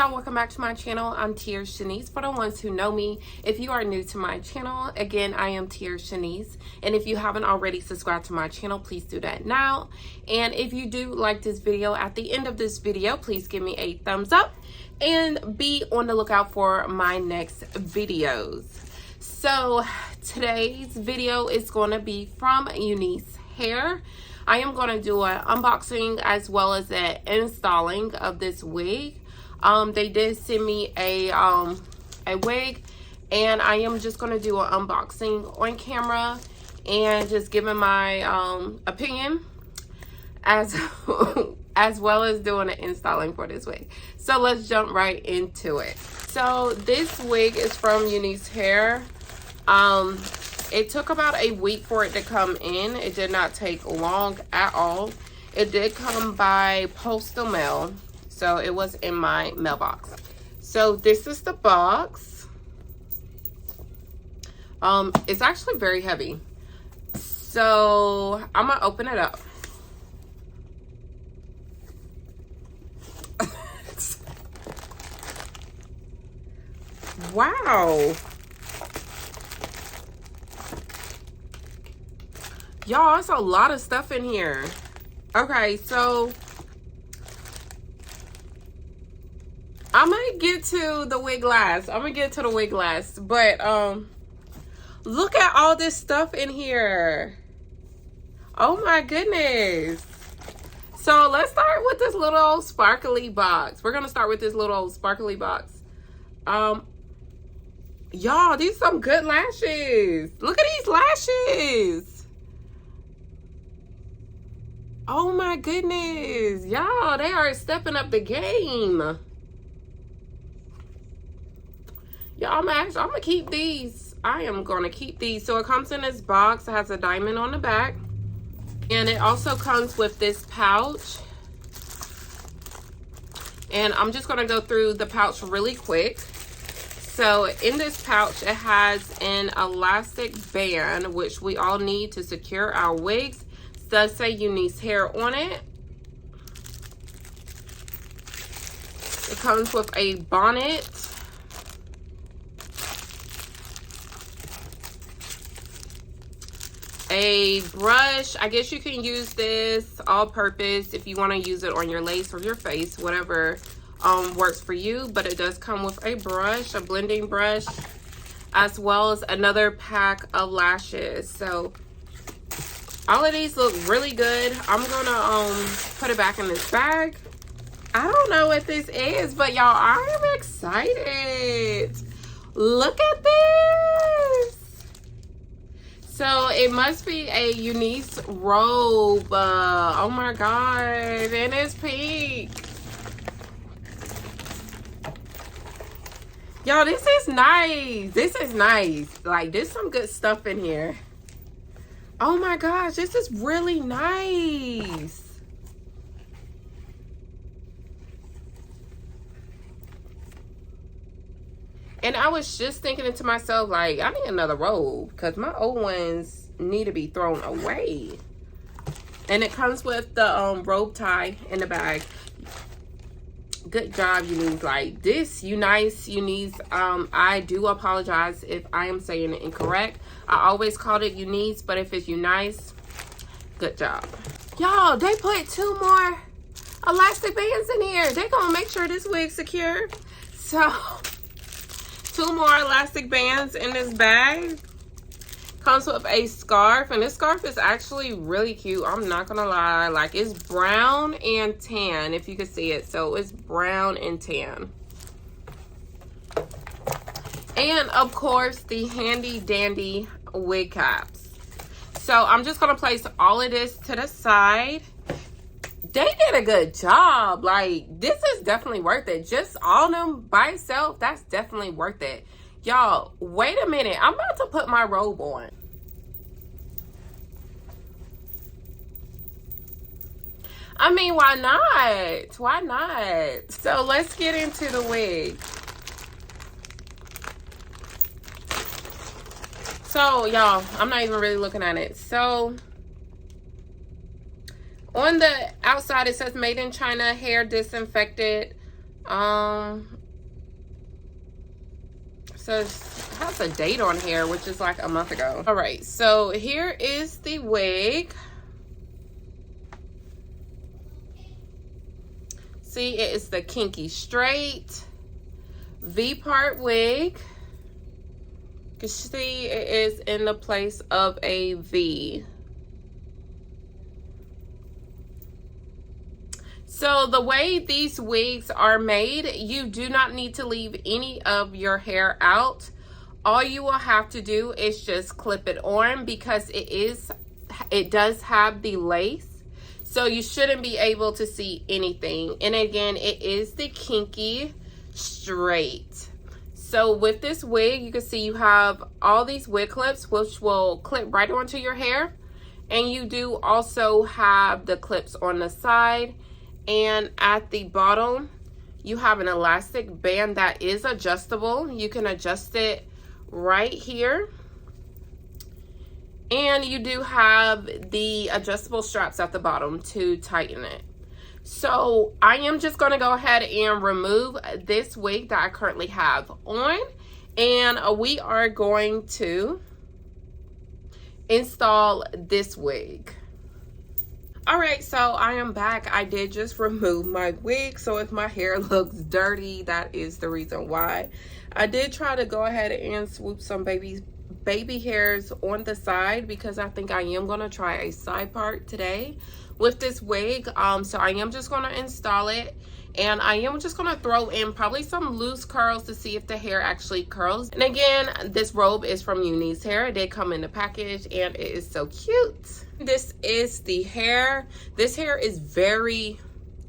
y'all, welcome back to my channel. I'm Tears Shanice. For the ones who know me, if you are new to my channel, again, I am Tears Shanice. And if you haven't already subscribed to my channel, please do that now. And if you do like this video, at the end of this video, please give me a thumbs up and be on the lookout for my next videos. So today's video is going to be from UNICE Hair. I am going to do an unboxing as well as an installing of this wig. They did send me a wig, and I am just going to do an unboxing on camera and just giving my opinion as as well as doing an installing for this wig. So let's jump right into it. So this wig is from UNICE Hair. It took about a week for it to come in. It did not take long at all. It did come by postal mail, so it was in my mailbox. So this is the box. It's actually very heavy. So I'm gonna open it up. Wow. Y'all, it's a lot of stuff in here. Okay, so I'm gonna get to the wig last. But look at all this stuff in here. Oh my goodness. So let's start with this little old sparkly box. We're gonna start with this little old sparkly box. Y'all, these are some good lashes. Look at these lashes. Oh my goodness, y'all, they are stepping up the game. Y'all, I'm gonna keep these. I am gonna keep these. So it comes in this box. It has a diamond on the back, and it also comes with this pouch. And I'm just gonna go through the pouch really quick. So in this pouch, it has an elastic band, which we all need to secure our wigs. It does say UNICE Hair on it. It comes with a bonnet. A brush. I guess you can use this all purpose if you want to use it on your lace or your face, whatever works for you. But it does come with a brush, a blending brush, as well as another pack of lashes. So all of these look really good. I'm gonna put it back in this bag. I don't know what this is, but y'all, I am excited. Look at this. So it must be a UNICE robe. Oh my god, and it's pink. Y'all, this is nice. This is nice. Like, there's some good stuff in here. Oh my gosh, this is really nice. And I was just thinking to myself, like, I need another robe because my old ones need to be thrown away. And it comes with the robe tie in the bag. Good job, UNICE. Like, this UNICE. I do apologize if I am saying it incorrect. I always called it UNICE, but if it's UNICE, good job. Y'all, they put 2 more elastic bands in here. They're gonna make sure this wig's secure. So 2 more elastic bands in this bag. Comes with a scarf, and this scarf is actually really cute. I'm not gonna lie. Like, it's brown and tan, if you can see it. So it's brown and tan. And of course, the handy dandy wig caps. So I'm just gonna place all of this to the side. They did a good job. Like, this is definitely worth it. Just all them by itself, that's definitely worth it. Y'all, wait a minute. I'm about to put my robe on. I mean, why not? Why not? So let's get into the wig. So, y'all, I'm not even really looking at it. So on the outside, it says made in China, hair disinfected So it has a date on here, which is like a month ago. All right, so here is the wig. See, it is the Kinky straight V-part wig. You can see it is in the place of a V. So the way these wigs are made, you do not need to leave any of your hair out. All you will have to do is just clip it on, because it does have the lace. So you shouldn't be able to see anything. And again, it is the Kinky straight. So with this wig, you can see you have all these wig clips, which will clip right onto your hair. And you do also have the clips on the side. And at the bottom, you have an elastic band that is adjustable. You can adjust it right here. And you do have the adjustable straps at the bottom to tighten it. So I am just going to go ahead and remove this wig that I currently have on. And we are going to install this wig. All right, so I am back. I did just remove my wig, so if my hair looks dirty, that is the reason why. I did try to go ahead and swoop some baby hairs on the side, because I think I am going to try a side part today with this wig. So I am just going to install it, and I am just going to throw in probably some loose curls to see if the hair actually curls. And again, this robe is from UNICE Hair. It did come in the package, and it is so cute. This is the hair. This hair is very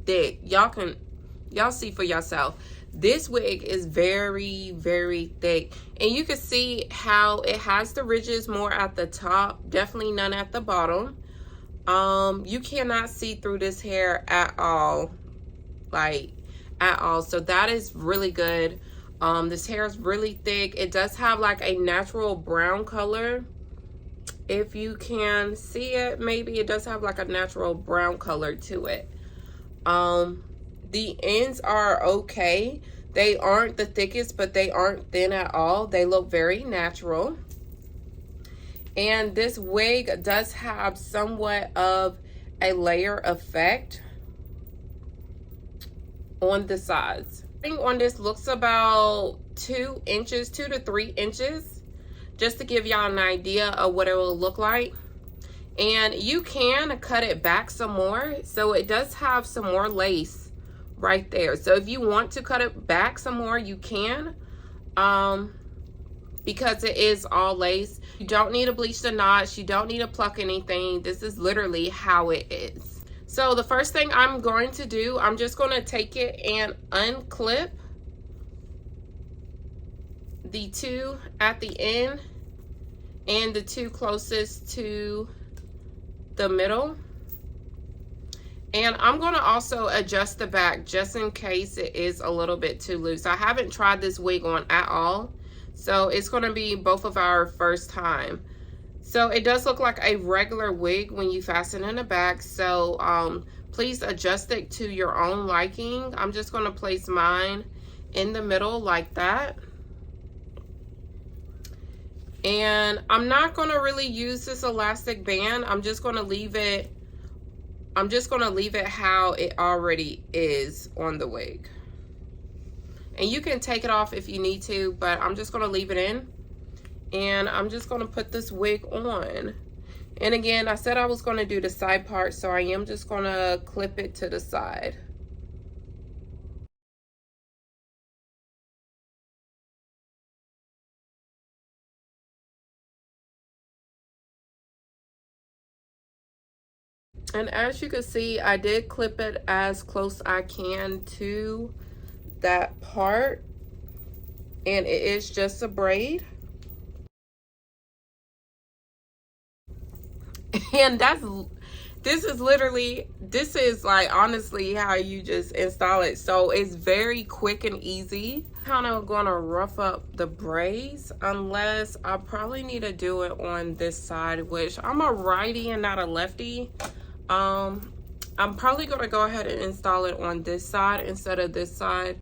thick. Y'all see for yourself. This wig is very, very thick. And you can see how it has the ridges more at the top. Definitely none at the bottom. You cannot see through this hair at all. Like, at all. So that is really good. This hair is really thick. It does have like a natural brown color. If you can see it, maybe it does have like a natural brown color to it. The ends are okay. They aren't the thickest, but they aren't thin at all. They look very natural. And this wig does have somewhat of a layer effect on the sides. I think on this looks about 2 inches, 2 to 3 inches. Just to give y'all an idea of what it will look like. And you can cut it back some more. So it does have some more lace right there. So if you want to cut it back some more, you can. Because it is all lace. You don't need to bleach the knots. You don't need to pluck anything. This is literally how it is. So the first thing I'm going to do, I'm just going to take it and unclip the 2 at the end and the 2 closest to the middle. And I'm going to also adjust the back just in case it is a little bit too loose. I haven't tried this wig on at all, so it's going to be both of our first time. So it does look like a regular wig when you fasten in the back. So please adjust it to your own liking. I'm just going to place mine in the middle like that. And I'm not going to really use this elastic band. I'm just going to leave it how it already is on the wig. And you can take it off if you need to, but I'm just going to leave it in. And I'm just going to put this wig on. And again, I said I was going to do the side part, so I am just going to clip it to the side. And as you can see, I did clip it as close I can to that part. And it is just a braid. And this is like honestly how you just install it. So it's very quick and easy. Kind of gonna rough up the braids, unless I probably need to do it on this side, which I'm a righty and not a lefty. I'm probably gonna go ahead and install it on this side instead of this side.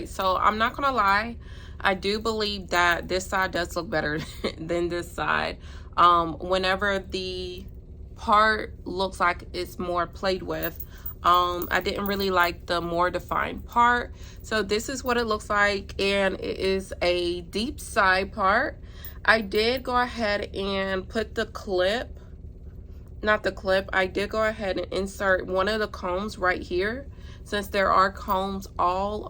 So I'm not gonna lie, I do believe that this side does look better than this side. Whenever the part looks like it's more played with, I didn't really like the more defined part. So this is what it looks like, and it is a deep side part. I did go ahead and put the clip, not the clip, I did go ahead and insert one of the combs right here. Since there are combs all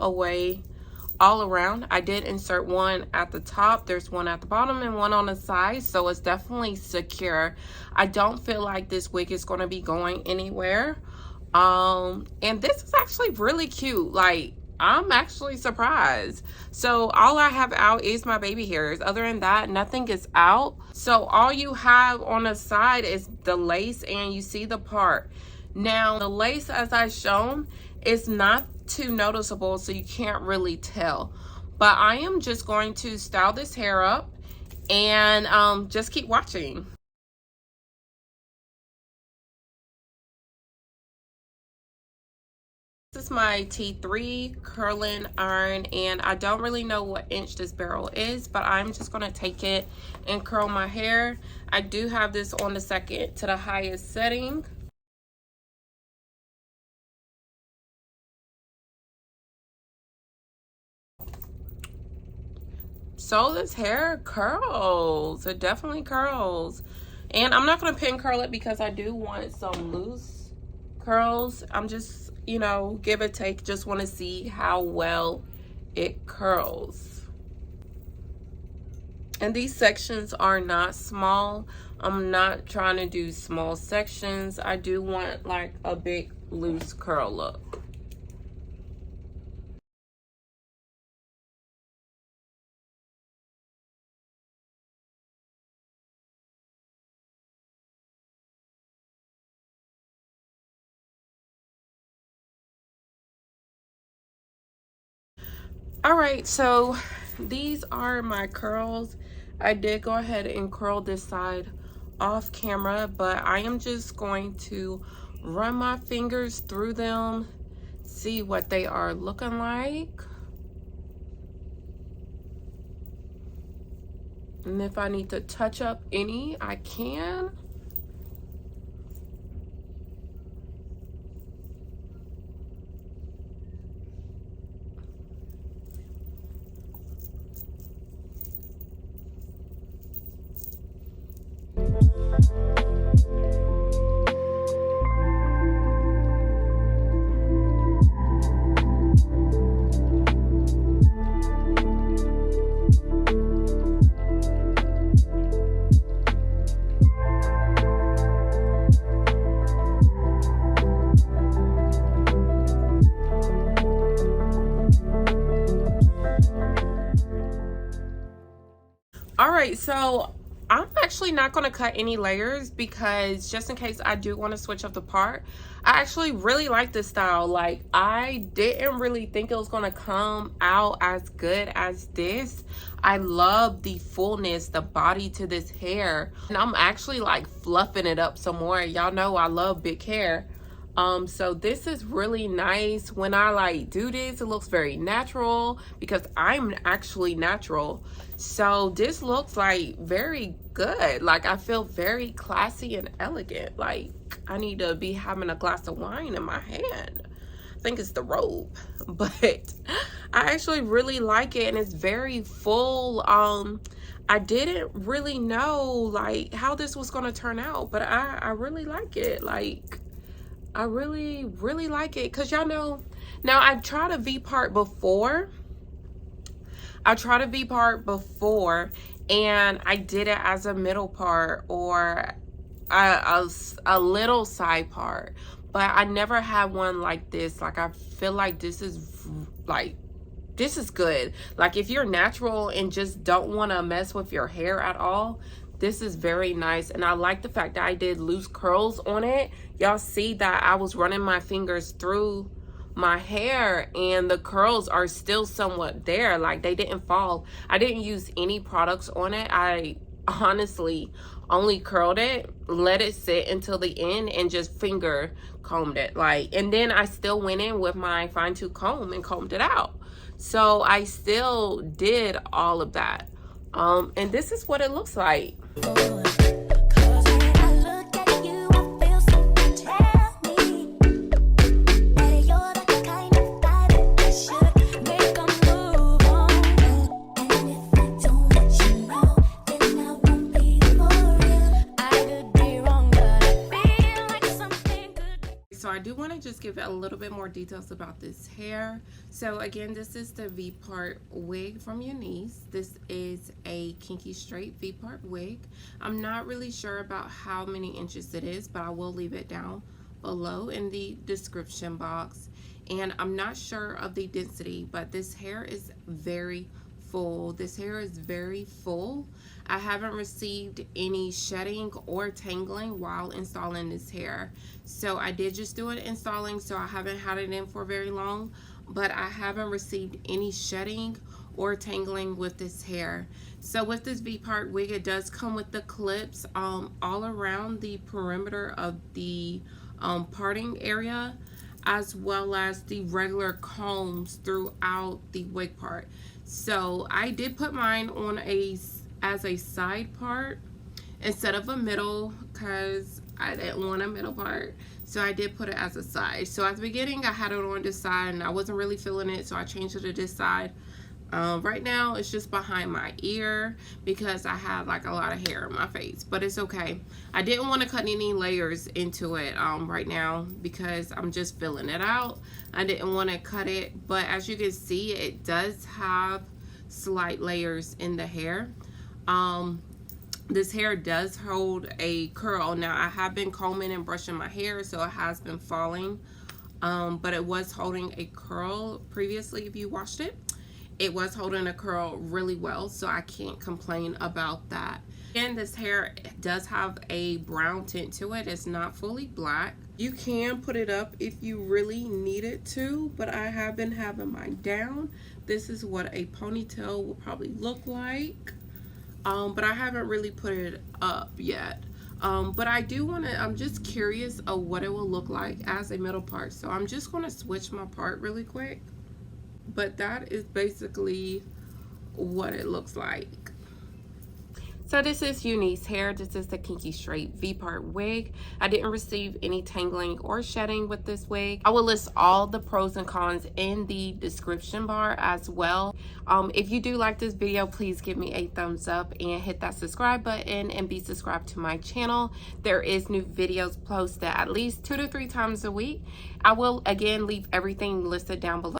around, I did insert one at the top, there's one at the bottom and one on the side, so it's definitely secure. I don't feel like this wig is going to be going anywhere. And this is actually really cute. Like, I'm actually surprised. So all I have out is my baby hairs. Other than that, nothing is out. So all you have on the side is the lace, and you see the part. Now the lace, as I shown, is not too noticeable, so you can't really tell. But I am just going to style this hair up, and just keep watching. This is my T3 curling iron, and I don't really know what inch this barrel is, but I'm just going to take it and curl my hair. I do have this on the second to the highest setting. So this hair curls. It definitely curls. And I'm not going to pin curl it because I do want some loose curls. I'm just, you know, give or take. Just want to see how well it curls. And these sections are not small. I'm not trying to do small sections. I do want like a big loose curl look. All right, so these are my curls. I did go ahead and curl this side off camera, but I am just going to run my fingers through them, see what they are looking like. And if I need to touch up any, I can. All right, so I'm actually not going to cut any layers because just in case I do want to switch up the part, I actually really like this style. Like, I didn't really think it was going to come out as good as this. I love the fullness, the body to this hair. And I'm actually like fluffing it up some more. Y'all know I love big hair. So this is really nice. When I like do this, it looks very natural because I'm actually natural. So this looks like very good. Like, I feel very classy and elegant. Like, I need to be having a glass of wine in my hand. I think it's the robe, but I actually really like it, and it's very full. I didn't really know like how this was going to turn out, but I really like it. Like, I really like it because y'all know, now I've tried a V-part before. And I did it as a middle part or a little side part, but I never had one like this. Like, I feel like this is good. Like, if you're natural and just don't want to mess with your hair at all, this is very nice. And I like the fact that I did loose curls on it. Y'all see that I was running my fingers through my hair and the curls are still somewhat there. Like, they didn't fall. I didn't use any products on it. I honestly only curled it, let it sit until the end, and just finger combed it. Like, and then I still went in with my fine-tooth comb and combed it out. So I still did all of that. And this is what it looks like. So I do want to just give a little bit more details about this hair. So again, this is the V-part wig from UNICE. This is a kinky straight V-part wig. I'm not really sure about how many inches it is, but I will leave it down below in the description box. And I'm not sure of the density, but this hair is very full. This hair is very full. I haven't received any shedding or tangling while installing this hair. So I did just do it installing, so I haven't had it in for very long, but I haven't received any shedding or tangling with this hair. So with this V-part wig, it does come with the clips all around the perimeter of the parting area, as well as the regular combs throughout the wig part. So I did put mine on as a side part instead of a middle, because I didn't want a middle part. So I did put it as a side. So at the beginning I had it on this side and I wasn't really feeling it, so I changed it to this side. Right now it's just behind my ear because I have like a lot of hair in my face, but it's okay. I didn't want to cut any layers into it right now because I'm just filling it out. I didn't want to cut it, but as you can see, it does have slight layers in the hair. This hair does hold a curl. Now I have been combing and brushing my hair, so it has been falling, but it was holding a curl previously. If you watched it, it was holding a curl really well, so I can't complain about that. And this hair does have a brown tint to it. It's not fully black. You can put it up if you really needed to, but I have been having mine down. This is what a ponytail will probably look like, but I haven't really put it up yet. But I do want to, I'm just curious of what it will look like as a middle part, so I'm just going to switch my part really quick. But that is basically what it looks like. So this is UNICE hair. This is the kinky straight V-part wig. I didn't receive any tangling or shedding with this wig. I will list all the pros and cons in the description bar as well. If you do like this video, please give me a thumbs up and hit that subscribe button and be subscribed to my channel. There is new videos posted at least 2 to 3 times a week. I will again leave everything listed down below.